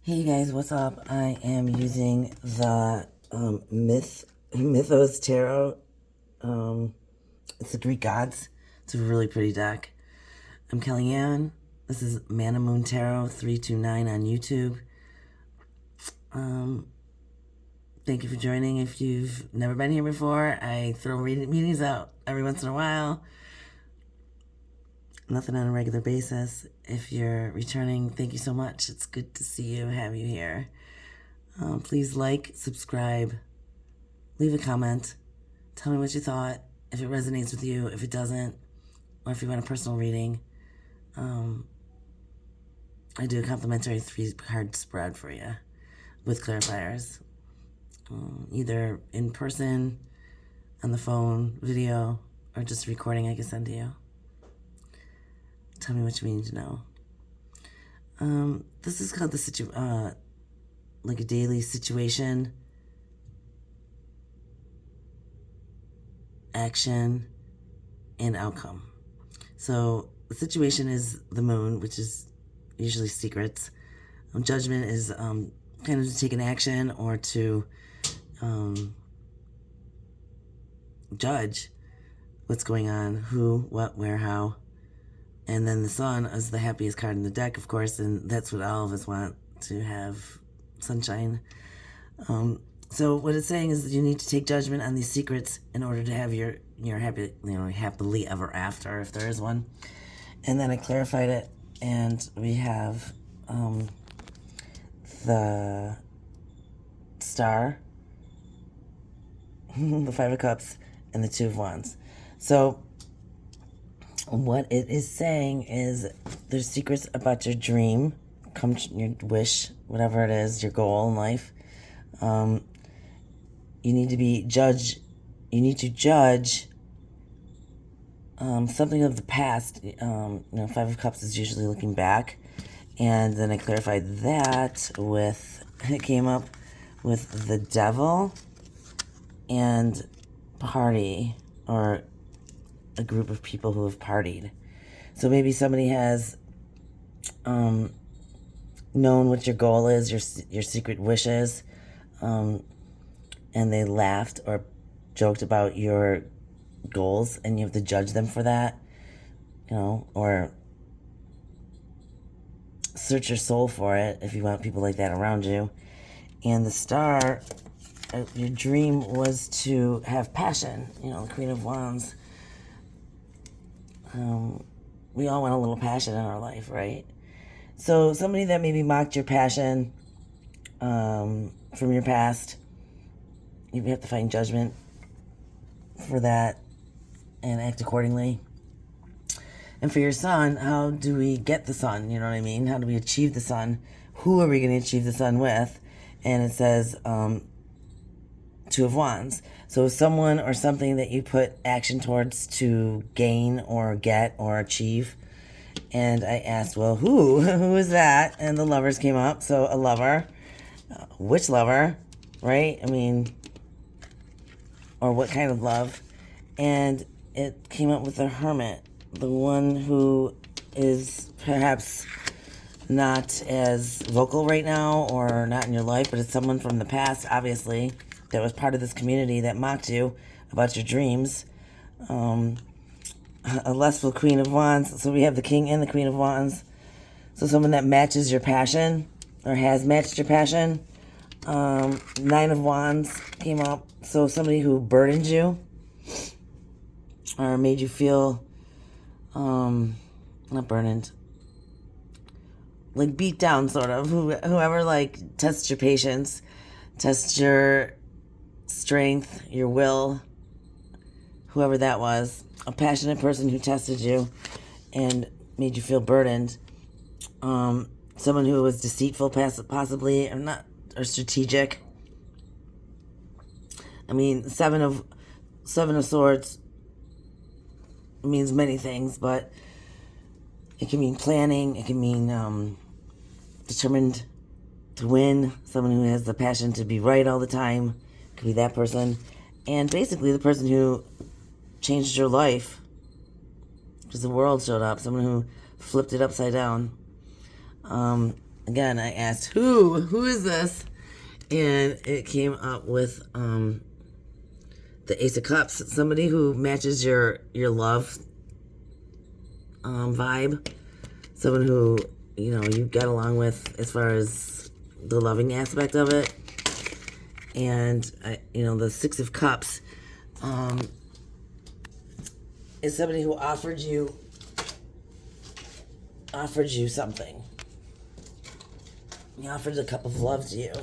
Hey guys, what's up? I am using the Mythos Tarot. It's the Greek gods. It's a really pretty deck. I'm KellyAnn. This is Mana Moon Tarot 329 on YouTube. Thank you for joining. If you've never been here before, I throw meetings out every once in a while. Nothing on a regular basis. If you're returning, thank you so much. It's good to see you, have you here. Please like, subscribe, leave a comment, tell me what you thought, if it resonates with you, if it doesn't, or if you want a personal reading. I do a complimentary 3-card spread for you with clarifiers, either in person, on the phone, video, or just a recording I can send to you. Tell me what you need to know. This is called the like a daily situation, action, and outcome. So the situation is the moon, which is usually secrets. Judgment is kind of to take an action or to judge what's going on, who, what, where, how. And then the sun is the happiest card in the deck, of course, and that's what all of us want, to have sunshine. So what it's saying is that you need to take judgment on these secrets in order to have your happily ever after, if there is one. And then I clarified it, and we have the Star, the Five of Cups, and the Two of Wands. So what it is saying is there's secrets about your dream, your wish, whatever it is, your goal in life. You need to judge something of the past. Five of Cups is usually looking back. And then I clarified that it came up with the Devil and party, or a group of people who have partied. So maybe somebody has known what your goal is, your secret wishes, and they laughed or joked about your goals, and you have to judge them for that, or search your soul for it if you want people like that around you. And the Star, your dream was to have passion, the Queen of Wands. We all want a little passion in our life, right? So somebody that maybe mocked your passion from your past, you have to find judgment for that and act accordingly. And for your sun, how do we get the sun? You know what I mean? How do we achieve the sun? Who are we going to achieve the sun with? And it says Two of Wands. So someone or something that you put action towards to gain or get or achieve. And I asked, well, who is that? And the lovers came up. So a lover. Which lover, right? I mean, or what kind of love? And it came up with the Hermit. The one who is perhaps not as vocal right now or not in your life, but it's someone from the past, obviously, that was part of this community that mocked you about your dreams. A lustful Queen of Wands. So we have the King and the Queen of Wands. So someone that matches your passion or has matched your passion. Nine of Wands came up. So somebody who burdened you or made you feel, not burdened, like beat down, sort of. Whoever like tests your patience, tests your strength, your will, whoever that was, a passionate person who tested you and made you feel burdened. Someone who was deceitful, possibly, or strategic. I mean, Seven of Swords means many things, but it can mean planning. It can mean determined to win. Someone who has the passion to be right all the time. Could be that person. And basically the person who changed your life, because the world showed up. Someone who flipped it upside down. again, I asked, who is this? And it came up with the Ace of Cups, somebody who matches your love vibe, someone who, you know, you get along with as far as the loving aspect of it. And, you know, the Six of Cups is somebody who offered you something. He offered a cup of love to you,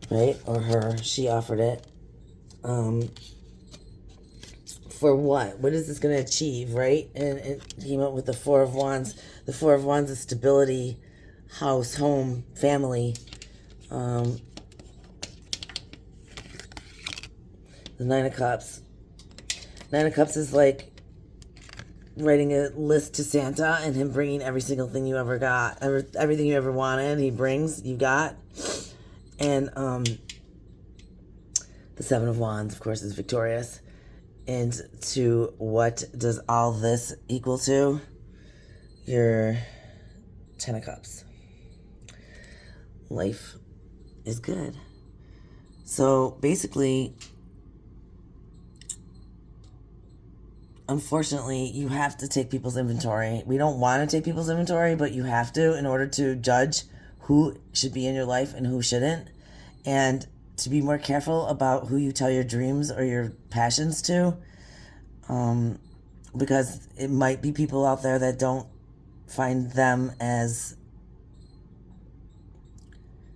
right? Or her, she offered it. For what? What is this going to achieve, right? And it came up with the Four of Wands. The Four of Wands is stability, house, home, family. The Nine of Cups. Nine of Cups is like writing a list to Santa and him bringing every single thing you ever got. Everything you ever wanted, he brings, you got. And the Seven of Wands, of course, is victorious. And to what does all this equal to? Your Ten of Cups. Life is good. So basically, unfortunately, you have to take people's inventory. We don't want to take people's inventory, but you have to in order to judge who should be in your life and who shouldn't. And to be more careful about who you tell your dreams or your passions to. Because it might be people out there that don't find them as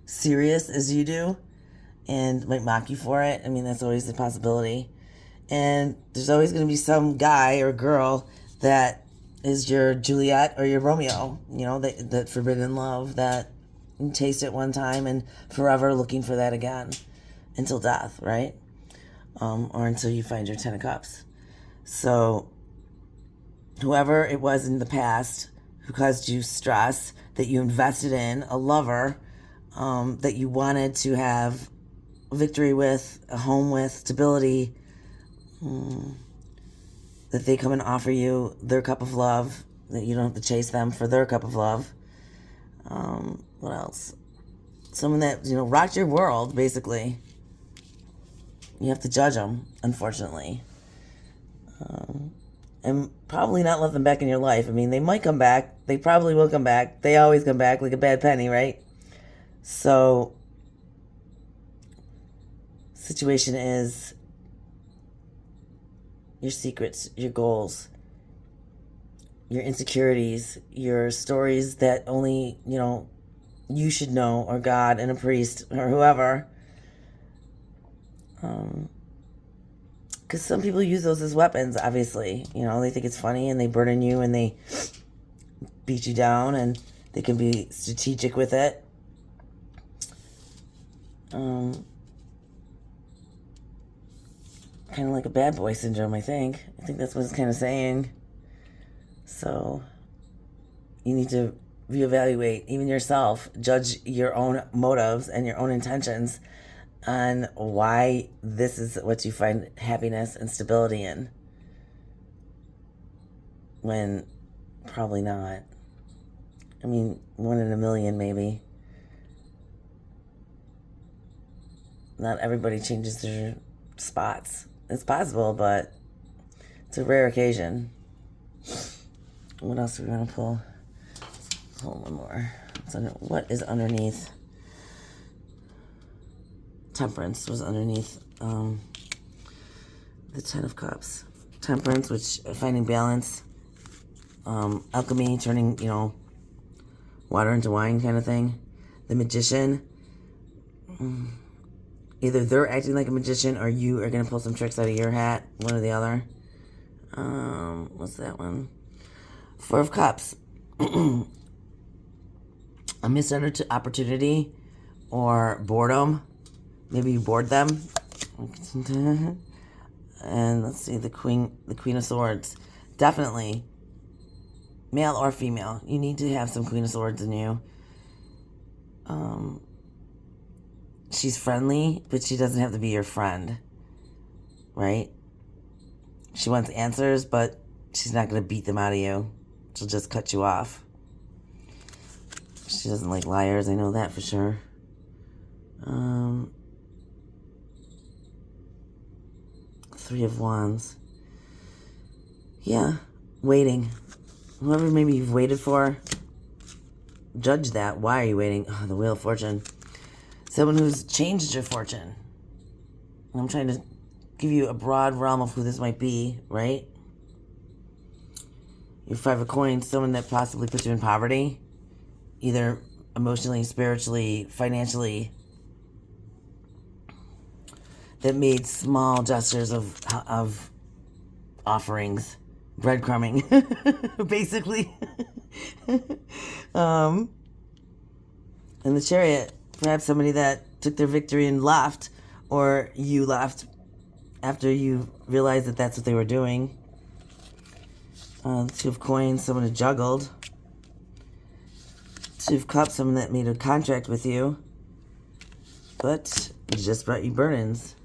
serious as you do and might mock you for it. I mean, that's always a possibility. And there's always going to be some guy or girl that is your Juliet or your Romeo, you know, that forbidden love that you taste it one time and forever looking for that again until death, right? Or until you find your Ten of Cups. So whoever it was in the past who caused you stress, that you invested in, a lover that you wanted to have victory with, a home with, stability, that they come and offer you their cup of love, that you don't have to chase them for their cup of love. What else? Someone that, you know, rocked your world, basically. You have to judge them, unfortunately. And probably not let them back in your life. I mean, they might come back. They probably will come back. They always come back like a bad penny, right? So, situation is your secrets, your goals, your insecurities, your stories that only, you know, you should know, or God and a priest or whoever. Because some people use those as weapons, obviously. You know, they think it's funny and they burden you and they beat you down and they can be strategic with it. Kind of like a bad boy syndrome, I think. I think that's what it's kind of saying. So, you need to reevaluate, even yourself, judge your own motives and your own intentions on why this is what you find happiness and stability in, when probably not. I mean, 1 in a million maybe. Not everybody changes their spots. It's possible, but it's a rare occasion. What else do we want to pull? Let's pull one more. What is underneath? Temperance was underneath the Ten of Cups. Temperance, which finding balance. Alchemy, turning, you know, water into wine kind of thing. The Magician. Either they're acting like a magician or you are going to pull some tricks out of your hat. One or the other. What's that one? Four of Cups. A missed opportunity or boredom. Maybe you bored them. And let's see, the Queen of Swords. Definitely, male or female, you need to have some Queen of Swords in you. She's friendly, but she doesn't have to be your friend, right? She wants answers, but she's not going to beat them out of you. She'll just cut you off. She doesn't like liars, I know that for sure. Three of Wands. Yeah, waiting. Whoever maybe you've waited for, judge that. Why are you waiting? Oh, the Wheel of Fortune. Someone who's changed your fortune. I'm trying to give you a broad realm of who this might be, right? Your Five of Coins, someone that possibly put you in poverty, either emotionally, spiritually, financially, that made small gestures of offerings, breadcrumbing, basically. And the Chariot, perhaps somebody that took their victory and left, or you left after you realized that that's what they were doing. Two of Coins, someone who juggled. Two of Cups, someone that made a contract with you, but it just brought you burn-ins.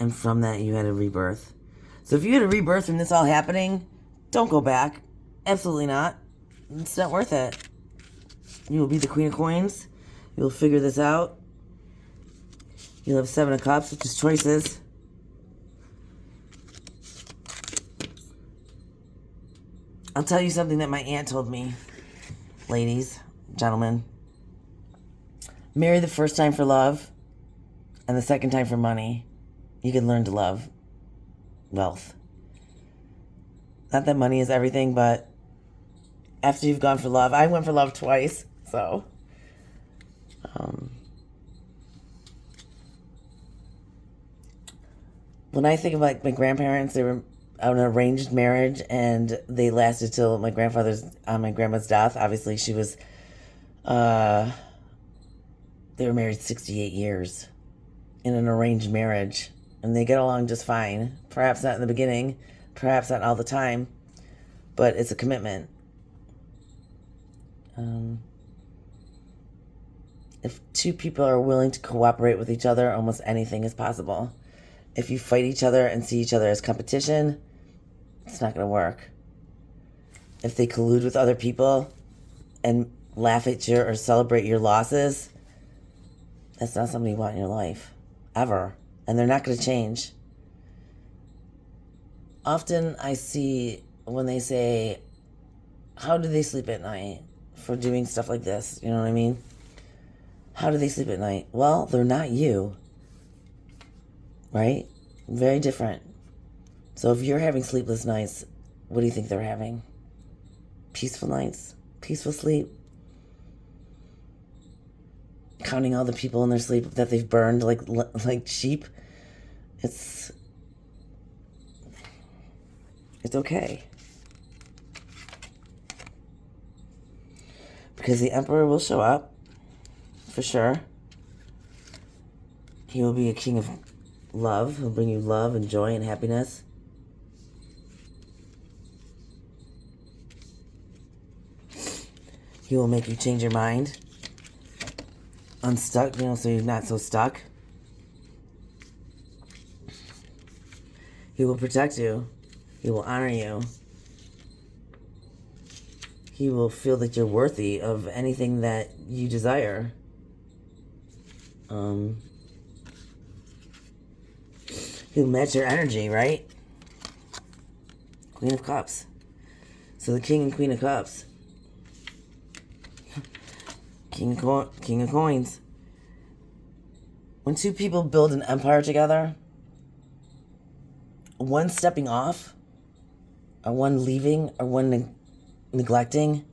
And from that, you had a rebirth. So if you had a rebirth from this all happening, don't go back. Absolutely not. It's not worth it. You will be the Queen of Coins. You'll figure this out. You'll have Seven of Cups, which is choices. I'll tell you something that my aunt told me. Ladies, gentlemen. Marry the first time for love and the second time for money. You can learn to love wealth. Not that money is everything, but after you've gone for love, I went for love twice, so when I think of like my grandparents, they were an arranged marriage, and they lasted till my grandma's death. Obviously, she was they were married 68 years in an arranged marriage. And they get along just fine. Perhaps not in the beginning, perhaps not all the time, but it's a commitment. If two people are willing to cooperate with each other, almost anything is possible. If you fight each other and see each other as competition, it's not going to work. If they collude with other people and laugh at your or celebrate your losses, that's not somebody you want in your life, ever. And they're not going to change. Often I see when they say, how do they sleep at night for doing stuff like this? You know what I mean? How do they sleep at night? Well, they're not you. Right? Very different. So if you're having sleepless nights, what do you think they're having? Peaceful nights? Peaceful sleep? Counting all the people in their sleep that they've burned like sheep? It's okay. Because the Emperor will show up, for sure. He will be a king of love. He'll bring you love and joy and happiness. He will make you change your mind. Unstuck, so you're not so stuck. He will protect you. He will honor you. He will feel that you're worthy of anything that you desire. He'll match your energy, right? Queen of Cups. So the King and Queen of Cups. King of Coins. When two people build an empire together, one stepping off, or one leaving, or one neglecting,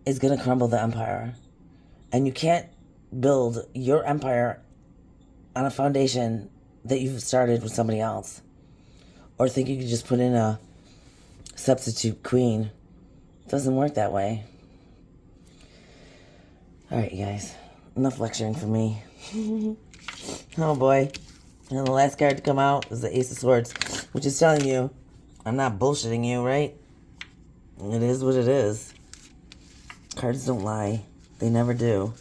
is going to crumble the empire. And you can't build your empire on a foundation that you've started with somebody else. Or think you could just put in a substitute queen. It doesn't work that way. Alright, you guys. Enough lecturing for me. Oh boy. And the last card to come out is the Ace of Swords, which is telling you, I'm not bullshitting you, right? It is what it is. Cards don't lie. They never do.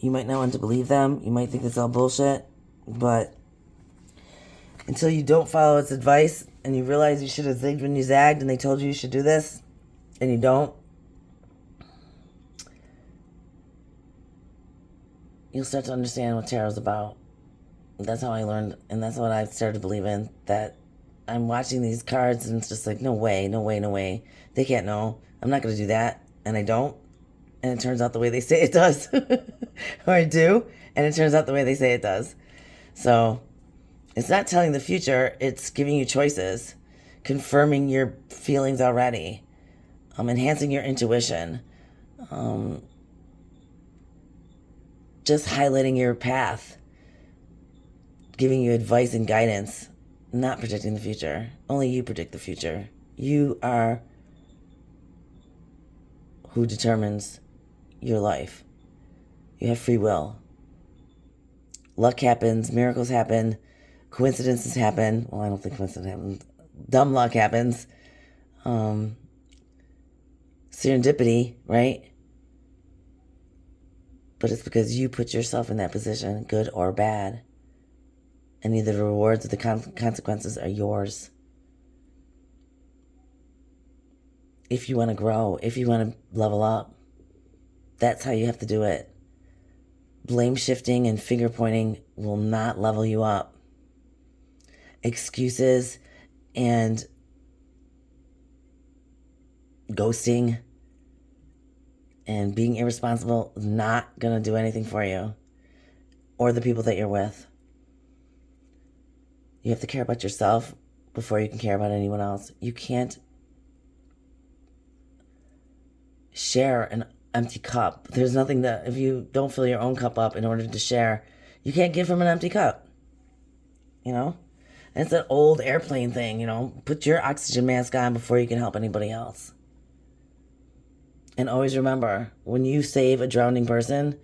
You might not want to believe them. You might think it's all bullshit. But until you don't follow its advice, and you realize you should have zigged when you zagged and they told you should do this and you don't, you'll start to understand what tarot's about. That's how I learned, and that's what I've started to believe in, that I'm watching these cards and it's just like, no way, no way, no way. They can't know. I'm not going to do that. And I don't. And it turns out the way they say it does. Or I do. And it turns out the way they say it does. So it's not telling the future. It's giving you choices, confirming your feelings already, enhancing your intuition, just highlighting your path, giving you advice and guidance, not predicting the future. Only you predict the future. You are who determines your life. You have free will. Luck happens, miracles happen, coincidences happen. Well, I don't think coincidence happens. Dumb luck happens. Serendipity, right? But it's because you put yourself in that position, good or bad. And either the rewards or the consequences are yours. If you want to grow, if you want to level up, that's how you have to do it. Blame shifting and finger pointing will not level you up. Excuses and ghosting and being irresponsible is not going to do anything for you or the people that you're with. You have to care about yourself before you can care about anyone else. You can't share an empty cup. There's nothing that, if you don't fill your own cup up in order to share, you can't give from an empty cup. You know? And it's that old airplane thing, you know? Put your oxygen mask on before you can help anybody else. And always remember, when you save a drowning person,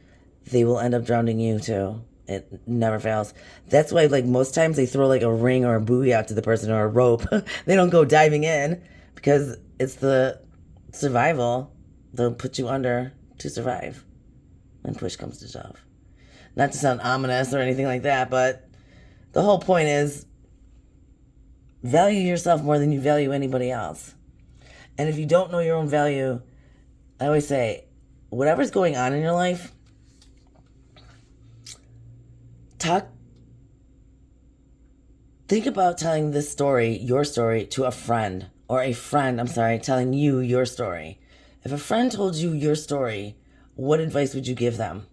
they will end up drowning you too. It never fails. That's why, like, most times they throw like a ring or a buoy out to the person or a rope. They don't go diving in because it's the survival. They'll put you under to survive when push comes to shove. Not to sound ominous or anything like that, but the whole point is value yourself more than you value anybody else. And if you don't know your own value, I always say, whatever's going on in your life, think about telling this story, your story, to a friend, or a friend, telling you your story. If a friend told you your story, what advice would you give them?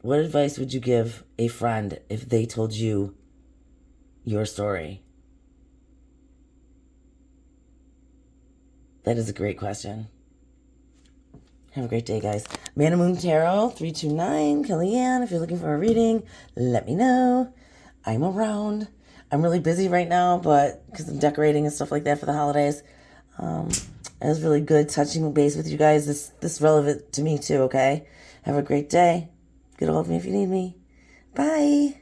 What advice would you give a friend if they told you your story? That is a great question. Have a great day, guys. Man and Moon Tarot, 329, KellyAnn. If you're looking for a reading, let me know. I'm around. I'm really busy right now, but because I'm decorating and stuff like that for the holidays. It was really good touching base with you guys. This is relevant to me too, okay? Have a great day. Get a hold of me if you need me. Bye.